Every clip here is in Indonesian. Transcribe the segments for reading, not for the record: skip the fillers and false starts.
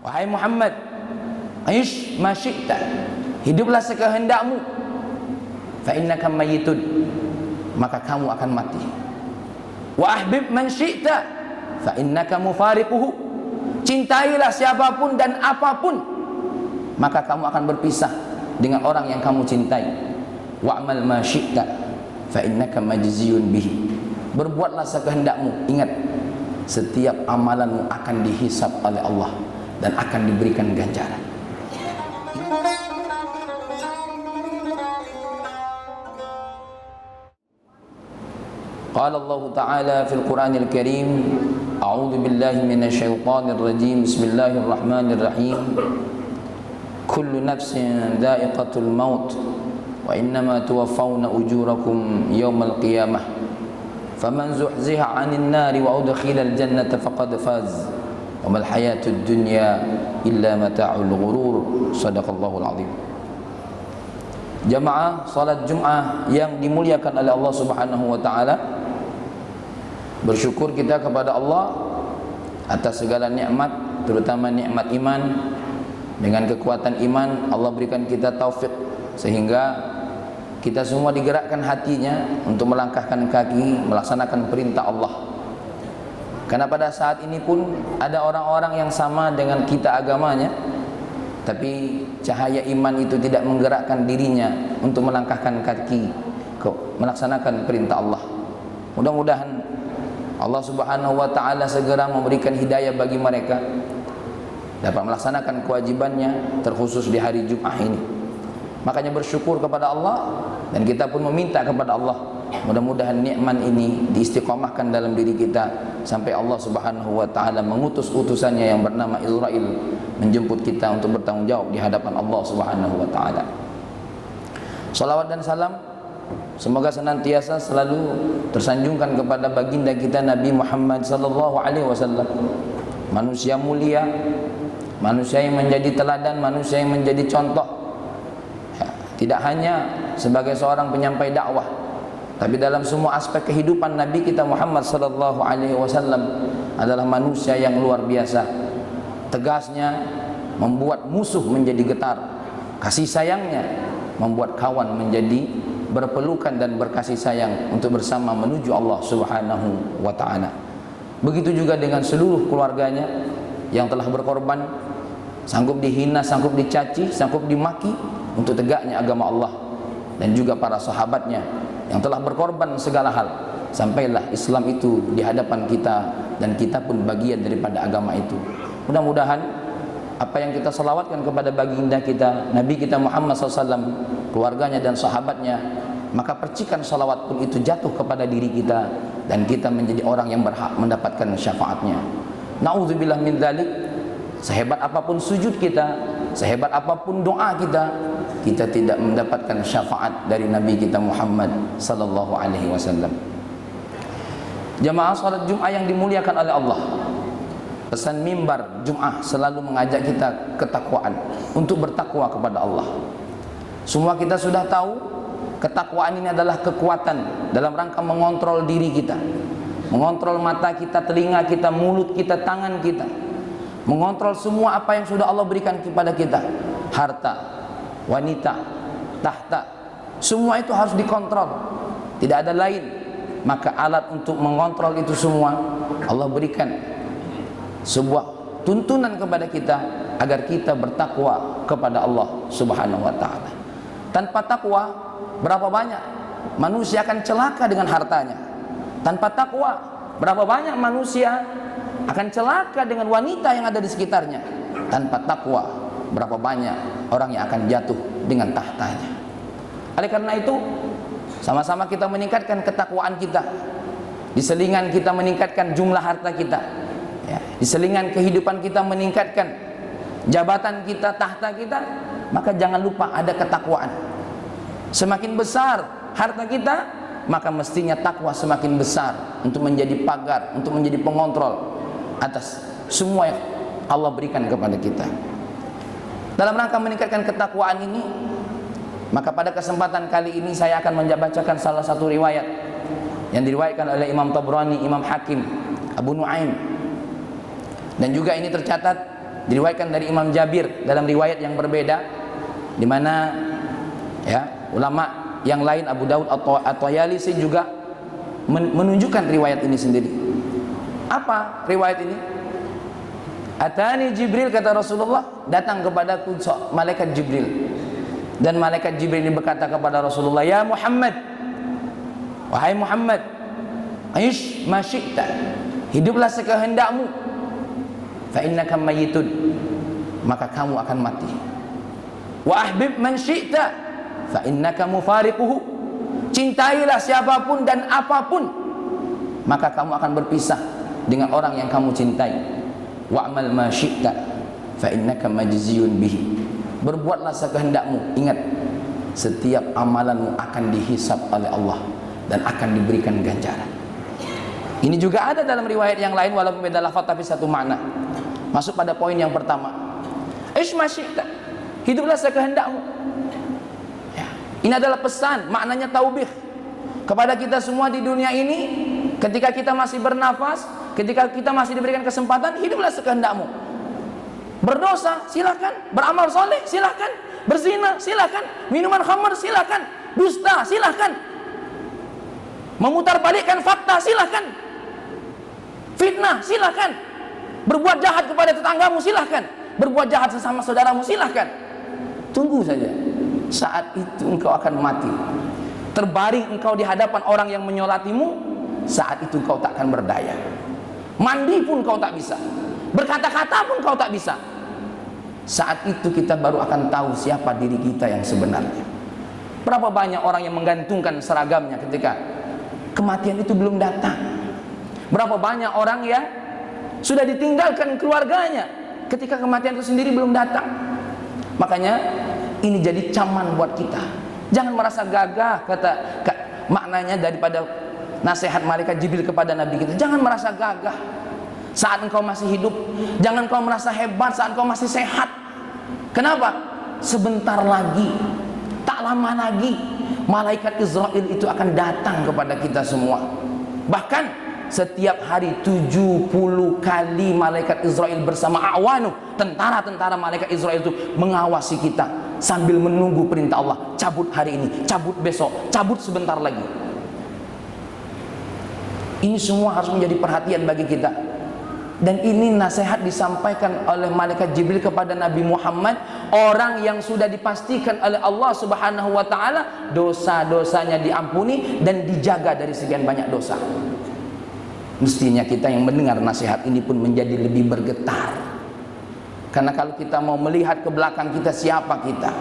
Wahai Muhammad, aish ma syi'ta, hiduplah sekehendakmu, fa innaka mayyitun, maka kamu akan mati. Wa ahbib man syi'ta, fa innaka mufariquhu, cintailah siapapun dan apapun, maka kamu akan berpisah dengan orang yang kamu cintai. Wa'mal ma syi'ta, fa innaka majziyun bihi, berbuatlah sekehendakmu. Ingat, setiap amalanmu akan dihisab oleh Allah dan akan diberikan ganjaran. Qala Allah Ta'ala fil Qur'anil Karim, a'udzu billahi minasyaitonir rajim, bismillahirrahmanirrahim. Kullu nafsin dha'iqatul maut wa innama tuwaffawna ujurakum yawmal qiyamah. Faman zuhziha 'anil nari wa udkhilal jannata faqad faz. Wa mal hayatud dunya illa mata'ul ghurur. Shadaqallahul azim. Jamaah salat Jumat yang dimuliakan oleh Allah Subhanahu wa taala, bersyukur kita kepada Allah atas segala nikmat, terutama nikmat iman. Dengan kekuatan iman Allah berikan kita taufik sehingga kita semua digerakkan hatinya untuk melangkahkan kaki melaksanakan perintah Allah. Karena pada saat ini pun ada orang-orang yang sama dengan kita agamanya, tapi cahaya iman itu tidak menggerakkan dirinya untuk melangkahkan kaki melaksanakan perintah Allah. Mudah-mudahan Allah Subhanahu wa taala segera memberikan hidayah bagi mereka dapat melaksanakan kewajibannya, terkhusus di hari Jumat ini. Makanya bersyukur kepada Allah, dan kita pun meminta kepada Allah, mudah-mudahan nikmat ini diistiqomahkan dalam diri kita sampai Allah Subhanahu wa taala mengutus utusannya yang bernama Israil menjemput kita untuk bertanggung jawab di hadapan Allah Subhanahu wa taala. Salawat dan salam semoga senantiasa selalu tersanjungkan kepada baginda kita Nabi Muhammad sallallahu alaihi wasallam, manusia mulia, manusia yang menjadi teladan, manusia yang menjadi contoh, ya, tidak hanya sebagai seorang penyampai dakwah, tapi dalam semua aspek kehidupan Nabi kita Muhammad sallallahu alaihi wasallam adalah manusia yang luar biasa. Tegasnya membuat musuh menjadi getar, kasih sayangnya membuat kawan menjadi berpelukan dan berkasih sayang untuk bersama menuju Allah Subhanahu wa taala. Begitu juga dengan seluruh keluarganya yang telah berkorban, sanggup dihina, sanggup dicaci, sanggup dimaki untuk tegaknya agama Allah, dan juga para sahabatnya yang telah berkorban segala hal sampailah Islam itu di hadapan kita dan kita pun bagian daripada agama itu. Mudah-mudahan apa yang kita selawatkan kepada baginda kita Nabi kita Muhammad SAW, keluarganya dan sahabatnya, maka percikan salawat pun itu jatuh kepada diri kita dan kita menjadi orang yang berhak mendapatkan syafaatnya. Na'udzubillah min dzalik. Sehebat apapun sujud kita, sehebat apapun doa kita, kita tidak mendapatkan syafaat dari Nabi kita Muhammad sallallahu alaihi wasallam. Jamaah salat Jumat yang dimuliakan oleh Allah, pesan mimbar Jumat selalu mengajak kita ketakwaan, untuk bertakwa kepada Allah. Semua kita sudah tahu ketakwaan ini adalah kekuatan dalam rangka mengontrol diri kita, mengontrol mata kita, telinga kita, mulut kita, tangan kita, mengontrol semua apa yang sudah Allah berikan kepada kita, harta, wanita, tahta, semua itu harus dikontrol, tidak ada lain. Maka alat untuk mengontrol itu semua Allah berikan sebuah tuntunan kepada kita agar kita bertakwa kepada Allah Subhanahu wa taala. Tanpa takwa, berapa banyak manusia akan celaka dengan hartanya. Tanpa takwa, berapa banyak manusia akan celaka dengan wanita yang ada di sekitarnya. Tanpa takwa, berapa banyak orang yang akan jatuh dengan tahtanya. Oleh karena itu, sama-sama kita meningkatkan ketakwaan kita. Di selingan kita meningkatkan jumlah harta kita, ya. Di selingan kehidupan kita meningkatkan jabatan kita, tahta kita, maka jangan lupa ada ketakwaan. Semakin besar harta kita, maka mestinya takwa semakin besar untuk menjadi pagar, untuk menjadi pengontrol atas semua yang Allah berikan kepada kita. Dalam rangka meningkatkan ketakwaan ini, maka pada kesempatan kali ini saya akan membacakan salah satu riwayat yang diriwayatkan oleh Imam Tabrani, Imam Hakim, Abu Nuaim, dan juga ini tercatat diriwayatkan dari Imam Jabir dalam riwayat yang berbeda, di mana ya ulama yang lain Abu Daud atau At-Tayalisi juga menunjukkan riwayat ini sendiri. Apa riwayat ini? Atani Jibril, kata Rasulullah, datang kepadaku malaikat Jibril, dan malaikat Jibril ini berkata kepada Rasulullah, ya Muhammad, wahai Muhammad, aish ma syi'ta, hiduplah sekehendakmu, fa innaka mayyitun, maka kamu akan mati. Wa ahbib man syi'ta, fa innaka mufariquhu, cintailah siapapun dan apapun, maka kamu akan berpisah dengan orang yang kamu cintai. Wa'mal ma syi'ta, fa innaka majziyun bihi, berbuatlah sekehendakmu, ingat setiap amalanmu akan dihisab oleh Allah dan akan diberikan ganjaran. Ini juga ada dalam riwayat yang lain walaupun beda lafaz tapi satu makna. Masuk pada poin yang pertama, ish ma syi'ta, hiduplah sekehendakmu ya. Ini adalah pesan, maknanya taubih kepada kita semua di dunia ini. Ketika kita masih bernafas, ketika kita masih diberikan kesempatan, hiduplah sekehendakmu. Berdosa silakan, beramal soleh silakan, berzina silakan, minuman khamr silakan, dusta silakan, memutarbalikkan fakta silakan, fitnah silakan, berbuat jahat kepada tetanggamu silakan, berbuat jahat sesama saudaramu silakan. Tunggu saja, saat itu engkau akan mati, terbaring engkau di hadapan orang yang menyolatimu. Saat itu kau tak akan berdaya, mandi pun kau tak bisa, berkata-kata pun kau tak bisa. Saat itu kita baru akan tahu siapa diri kita yang sebenarnya. Berapa banyak orang yang menggantungkan seragamnya ketika kematian itu belum datang. Berapa banyak orang yang sudah ditinggalkan keluarganya ketika kematian itu sendiri belum datang. Makanya ini jadi caman buat kita. Jangan merasa gagah, maknanya daripada nasihat malaikat Jibril kepada Nabi kita. Jangan merasa gagah saat engkau masih hidup. Jangan kau merasa hebat saat engkau masih sehat. Kenapa? Sebentar lagi, tak lama lagi, malaikat Israel itu akan datang kepada kita semua. Bahkan setiap hari 70 kali malaikat Israel bersama awanu, tentara-tentara malaikat Israel itu mengawasi kita sambil menunggu perintah Allah. Cabut hari ini, cabut besok, cabut sebentar lagi. Ini semua harus menjadi perhatian bagi kita. Dan ini nasihat disampaikan oleh malaikat Jibril kepada Nabi Muhammad, orang yang sudah dipastikan oleh Allah Subhanahu wa taala dosa-dosanya diampuni dan dijaga dari sekian banyak dosa. Mestinya kita yang mendengar nasihat ini pun menjadi lebih bergetar. Karena kalau kita mau melihat ke belakang kita, siapa kita?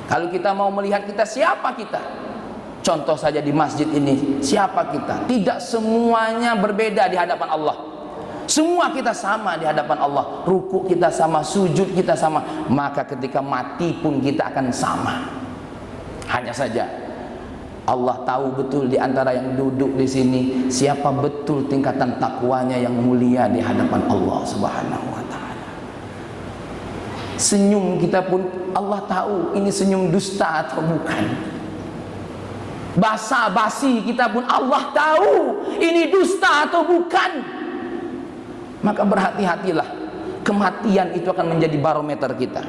Kalau kita mau melihat kita, siapa kita? Contoh saja di masjid ini, siapa kita? Tidak semuanya berbeda di hadapan Allah. Semua kita sama di hadapan Allah. Ruku kita sama, sujud kita sama. Maka ketika mati pun kita akan sama. Hanya saja Allah tahu betul di antara yang duduk di sini siapa betul tingkatan takwanya yang mulia di hadapan Allah Subhanahu wa taala. Senyum kita pun Allah tahu ini senyum dusta atau bukan. Basa-basi kita pun Allah tahu ini dusta atau bukan. Maka berhati-hatilah, kematian itu akan menjadi barometer kita.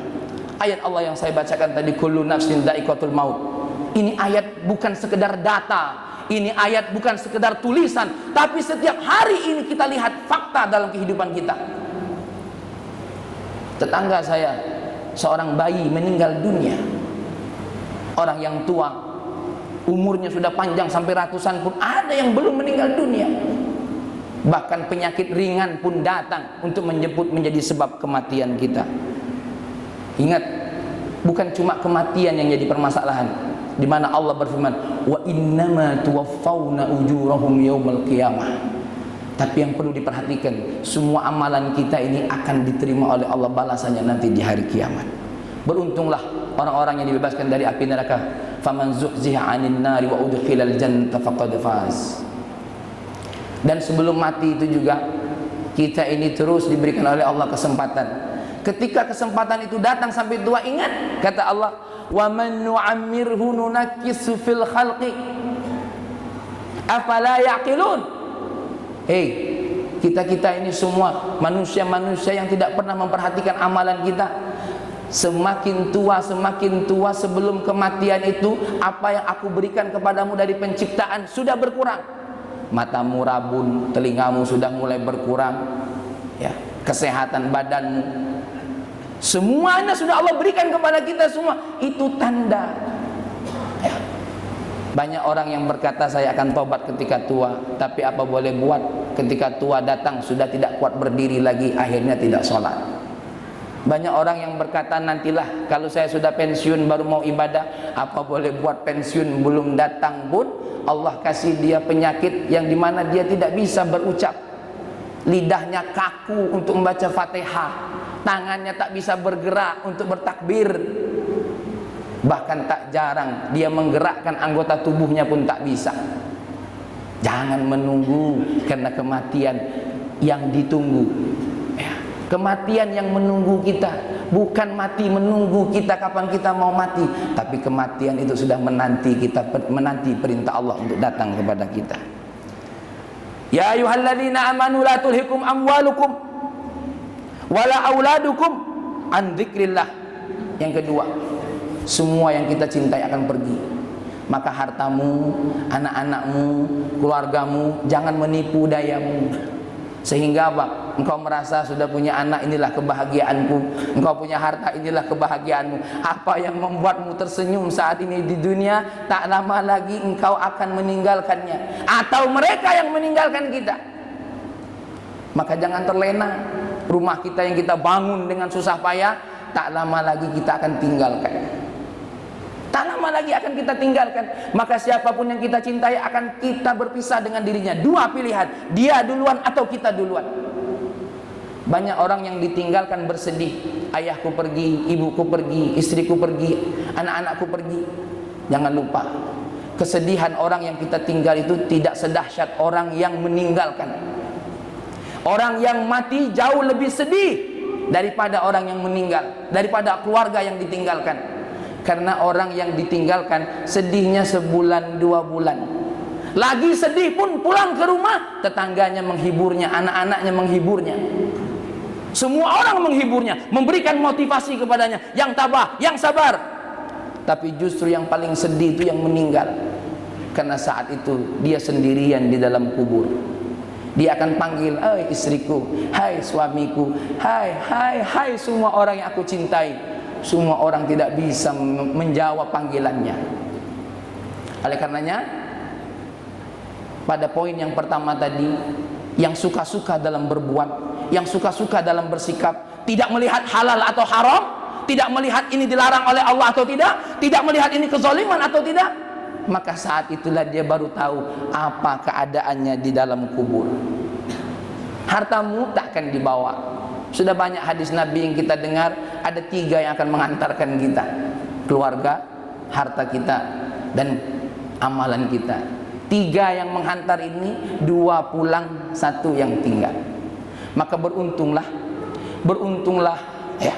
Ayat Allah yang saya bacakan tadi, kullu nafsin dha'iqatul maut, ini ayat bukan sekedar data, ini ayat bukan sekedar tulisan, tapi setiap hari ini kita lihat fakta dalam kehidupan kita. Tetangga saya, seorang bayi meninggal dunia. Orang yang tua, umurnya sudah panjang sampai ratusan pun ada yang belum meninggal dunia. Bahkan penyakit ringan pun datang untuk menjemput menjadi sebab kematian kita. Ingat, bukan cuma kematian yang jadi permasalahan, di mana Allah berfirman, wa innama tuwaffawna ujurahum yaumal qiyamah. Tapi yang perlu diperhatikan, semua amalan kita ini akan diterima oleh Allah balasannya nanti di hari kiamat. Beruntunglah orang-orang yang dibebaskan dari api neraka. Faman zuhziha 'anil nari wa udkhilal jannata faqad faz. Dan sebelum mati itu juga kita ini terus diberikan oleh Allah kesempatan. Ketika kesempatan itu datang sampai tua, ingat kata Allah, wa man nu'ammirhu nunakkisu fil khalqi afala yaqilun. Kita ini semua manusia-manusia yang tidak pernah memperhatikan amalan kita. Semakin tua sebelum kematian itu, apa yang aku berikan kepadamu dari penciptaan sudah berkurang. Matamu rabun, telingamu sudah mulai berkurang, ya, kesehatan badanmu, semuanya sudah Allah berikan kepada kita semua. Itu tanda, ya. Banyak orang yang berkata saya akan tobat ketika tua, tapi apa boleh buat, ketika tua datang sudah tidak kuat berdiri lagi, akhirnya tidak sholat. Banyak orang yang berkata nantilah kalau saya sudah pensiun baru mau ibadah. Apa boleh buat, pensiun belum datang pun Allah kasih dia penyakit yang dimana dia tidak bisa berucap. Lidahnya kaku untuk membaca Fatihah, tangannya tak bisa bergerak untuk bertakbir. Bahkan tak jarang dia menggerakkan anggota tubuhnya pun tak bisa. Jangan menunggu, karena kematian yang ditunggu, ya, kematian yang menunggu kita, bukan mati menunggu kita kapan kita mau mati, tapi kematian itu sudah menanti kita, menanti perintah Allah untuk datang kepada kita. Ya ayyuhalladzina amanu la tulhikum amwalukum wala auladukum an dzikrillah. Yang kedua, semua yang kita cintai akan pergi. Maka hartamu, anak-anakmu, keluargamu jangan menipu dayamu. Sehingga apa? Engkau merasa sudah punya anak, inilah kebahagiaanku. Engkau punya harta, inilah kebahagiaanmu. Apa yang membuatmu tersenyum saat ini di dunia, tak lama lagi engkau akan meninggalkannya, atau mereka yang meninggalkan kita. Maka jangan terlena. Rumah kita yang kita bangun dengan susah payah, tak lama lagi kita akan tinggalkan. Tak lama lagi akan kita tinggalkan. Maka siapapun yang kita cintai akan kita berpisah dengan dirinya. Dua pilihan, dia duluan atau kita duluan. Banyak orang yang ditinggalkan bersedih. Ayahku pergi, ibuku pergi, istriku pergi, anak-anakku pergi. Jangan lupa, kesedihan orang yang kita tinggal itu tidak sedahsyat orang yang meninggalkan. Orang yang mati jauh lebih sedih daripada orang yang meninggal, daripada keluarga yang ditinggalkan. Karena orang yang ditinggalkan sedihnya sebulan 2 bulan. Lagi sedih pun pulang ke rumah, tetangganya menghiburnya, anak-anaknya menghiburnya. Semua orang menghiburnya, memberikan motivasi kepadanya, yang tabah, yang sabar. Tapi justru yang paling sedih itu yang meninggal. Karena saat itu dia sendirian di dalam kubur. Dia akan panggil, hai istriku, hai suamiku, hai semua orang yang aku cintai. Semua orang tidak bisa menjawab panggilannya. Oleh karenanya, pada poin yang pertama tadi, yang suka-suka dalam berbuat, yang suka-suka dalam bersikap, tidak melihat halal atau haram, tidak melihat ini dilarang oleh Allah atau tidak melihat ini kezaliman atau tidak, maka saat itulah dia baru tahu apa keadaannya di dalam kubur. Hartamu tak akan dibawa. Sudah banyak hadis Nabi yang kita dengar, ada 3 yang akan mengantarkan kita: keluarga, harta kita, dan amalan kita. 3 yang menghantar ini, 2 pulang, 1 yang tinggal. Maka beruntunglah ya,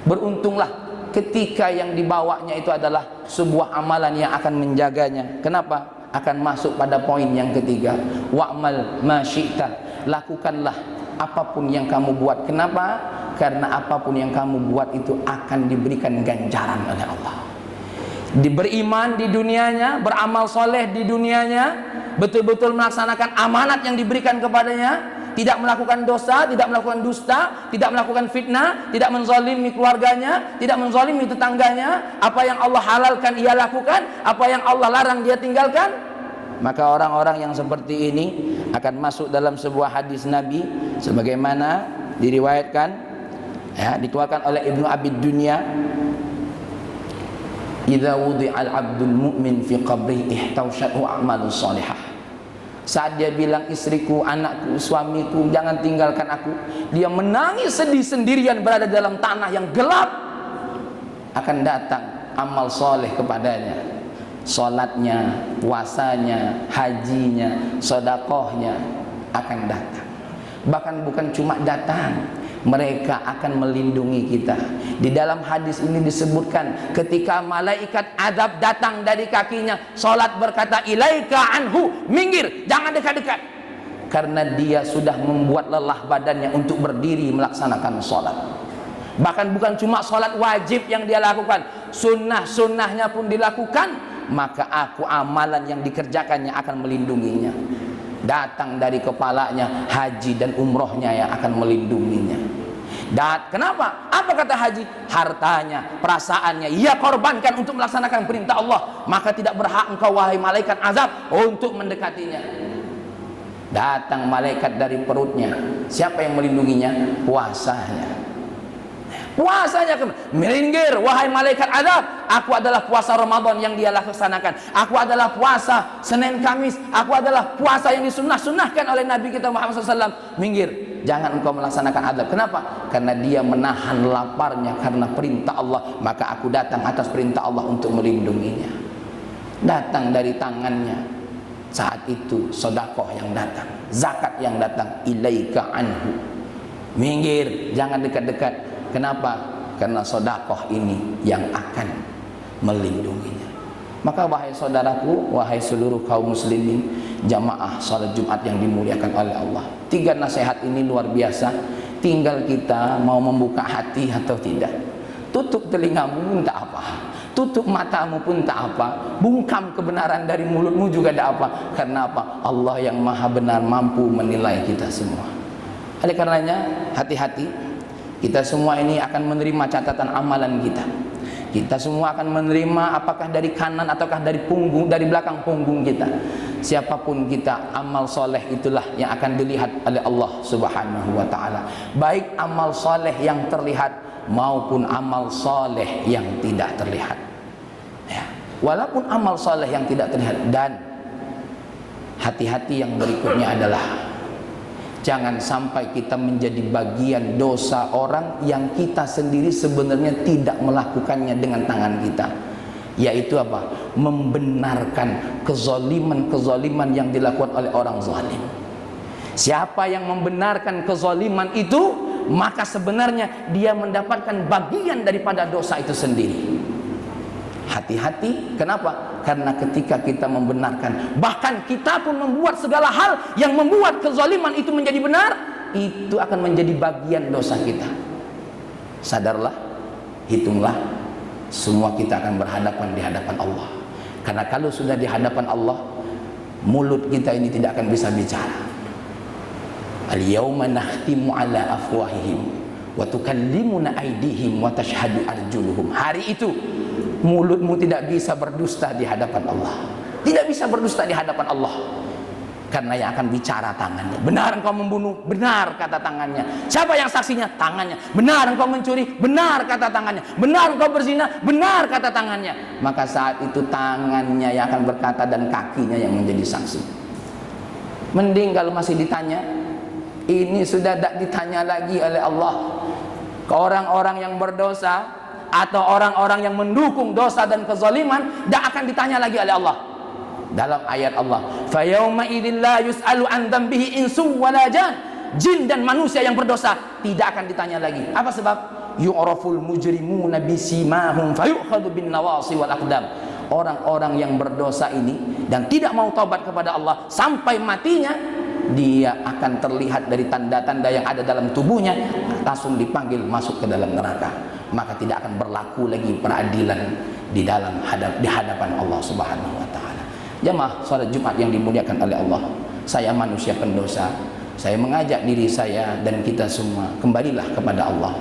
beruntunglah ketika yang dibawanya itu adalah sebuah amalan yang akan menjaganya. Kenapa? Akan masuk pada poin yang ketiga, wa'mal ma syi'ta, lakukanlah apapun yang kamu buat. Kenapa? Karena apapun yang kamu buat itu akan diberikan ganjaran oleh Allah. Beriman di dunianya, beramal soleh di dunianya, betul-betul melaksanakan amanat yang diberikan kepadanya, tidak melakukan dosa, tidak melakukan dusta, tidak melakukan fitnah, tidak menzalimi keluarganya, tidak menzalimi tetangganya. Apa yang Allah halalkan ia lakukan, apa yang Allah larang dia tinggalkan. Maka orang-orang yang seperti ini akan masuk dalam sebuah hadis Nabi sebagaimana diriwayatkan, ya, dikeluarkan oleh Ibnu Abi Dunya, idza wudi'al 'abdul mu'min fi qabrihi ihtawshathu a'malus shalihah. Saat dia bilang, istriku, anakku, suamiku, jangan tinggalkan aku, dia menangis sedih sendirian berada dalam tanah yang gelap, akan datang amal soleh kepadanya. Salatnya, puasanya, hajinya, sedekahnya akan datang. Bahkan bukan cuma datang, mereka akan melindungi kita. Di dalam hadis ini disebutkan, ketika malaikat azab datang dari kakinya, salat berkata, ilaika anhu, minggir, jangan dekat-dekat. karena dia sudah membuat lelah badannya untuk berdiri melaksanakan sholat. Bahkan bukan cuma sholat wajib yang dia lakukan, sunnah-sunnahnya pun dilakukan, maka aku amalan yang dikerjakannya akan melindunginya. Datang dari kepalanya haji dan umrohnya yang akan melindunginya. Kenapa? Apa kata haji? Hartanya, perasaannya ia korbankan untuk melaksanakan perintah Allah, maka tidak berhak engkau wahai malaikat azab untuk mendekatinya. Datang malaikat dari perutnya, siapa yang melindunginya? Puasanya. Puasanya minggir wahai malaikat azab, aku adalah puasa Ramadan yang dia laksanakan, aku adalah puasa Senin Kamis, aku adalah puasa yang disunnah-sunnahkan oleh Nabi kita Muhammad SAW. Minggir, jangan engkau melaksanakan azab. Kenapa? Karena dia menahan laparnya karena perintah Allah, maka aku datang atas perintah Allah untuk melindunginya. Datang dari tangannya, saat itu sedekah yang datang, zakat yang datang, ilaika anhu. Minggir, jangan dekat-dekat. Kenapa? Karena sedekah ini yang akan melindunginya. Maka wahai saudaraku, wahai seluruh kaum muslimin, jamaah salat Jumat yang dimuliakan oleh Allah, 3 nasihat ini luar biasa. Tinggal kita mau membuka hati atau tidak. Tutup telingamu pun tak apa, tutup matamu pun tak apa, bungkam kebenaran dari mulutmu juga tak apa. Karena apa? Allah yang maha benar mampu menilai kita semua. Oleh karenanya hati-hati. Kita semua ini akan menerima catatan amalan kita. Kita semua akan menerima apakah dari kanan ataukah dari punggung, dari belakang punggung kita. Siapapun kita, amal soleh itulah yang akan dilihat oleh Allah Subhanahu wa ta'ala. Baik amal soleh yang terlihat maupun amal soleh yang tidak terlihat. Ya. Walaupun amal soleh yang tidak terlihat. Dan hati-hati yang berikutnya adalah jangan sampai kita menjadi bagian dosa orang yang kita sendiri sebenarnya tidak melakukannya dengan tangan kita. Yaitu apa? Membenarkan kezaliman-kezaliman yang dilakukan oleh orang zalim. Siapa yang membenarkan kezaliman itu, maka sebenarnya dia mendapatkan bagian daripada dosa itu sendiri. Hati-hati, kenapa? Karena ketika kita membenarkan, bahkan kita pun membuat segala hal yang membuat kezaliman itu menjadi benar, itu akan menjadi bagian dosa kita. Sadarlah, hitunglah, semua kita akan berhadapan di hadapan Allah. Karena kalau sudah di hadapan Allah, mulut kita ini tidak akan bisa bicara. Al-yawma nakhtimu ala afwahihim wa tukallimuna aydihim wa tashhadu arjuluhum. Hari itu mulutmu tidak bisa berdusta di hadapan Allah. Tidak bisa berdusta di hadapan Allah. Karena yang akan bicara tangannya. Benar engkau membunuh, benar kata tangannya. Siapa yang saksinya? Tangannya. Benar engkau mencuri, benar kata tangannya. Benar engkau berzina, benar kata tangannya. Maka saat itu tangannya yang akan berkata dan kakinya yang menjadi saksi. Mending kalau masih ditanya, ini sudah tidak ditanya lagi oleh Allah. Ke orang-orang yang berdosa atau orang-orang yang mendukung dosa dan kezaliman, tidak akan ditanya lagi oleh Allah. Dalam ayat Allah, fa yauma idzil la yus'alu an dzambihi insun wala jan. Jin dan manusia yang berdosa tidak akan ditanya lagi. Apa sebab? Yu'raful mujrimuna bisimahum fayu'khadhu bin nawasi wal aqdam. Orang-orang yang berdosa ini dan tidak mau taubat kepada Allah sampai matinya, dia akan terlihat dari tanda-tanda yang ada dalam tubuhnya, langsung dipanggil masuk ke dalam neraka. Maka tidak akan berlaku lagi peradilan di hadapan Allah Subhanahu wa ta'ala. Jamaah salat Jumat yang dimuliakan oleh Allah, saya manusia pendosa. Saya mengajak diri saya dan kita semua, kembalilah kepada Allah.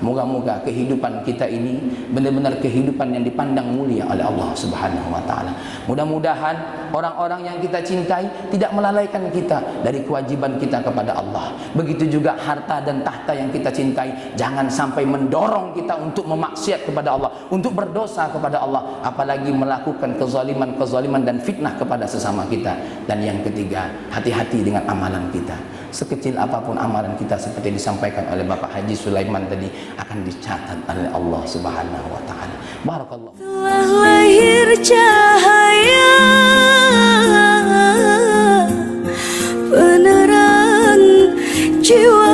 Moga-moga kehidupan kita ini benar-benar kehidupan yang dipandang mulia oleh Allah Subhanahu wa ta'ala. Mudah-mudahan orang-orang yang kita cintai tidak melalaikan kita dari kewajiban kita kepada Allah. Begitu juga harta dan tahta yang kita cintai, jangan sampai mendorong kita untuk memaksiat kepada Allah, untuk berdosa kepada Allah, apalagi melakukan kezaliman-kezaliman dan fitnah kepada sesama kita. Dan yang ketiga, hati-hati dengan amalan kita. Sekecil apapun amalan kita, seperti disampaikan oleh Bapak Haji Sulaiman tadi, akan dicatat oleh Allah Subhanahu wa ta'ala. Barakallah. Telah lahir cahaya penerang jiwa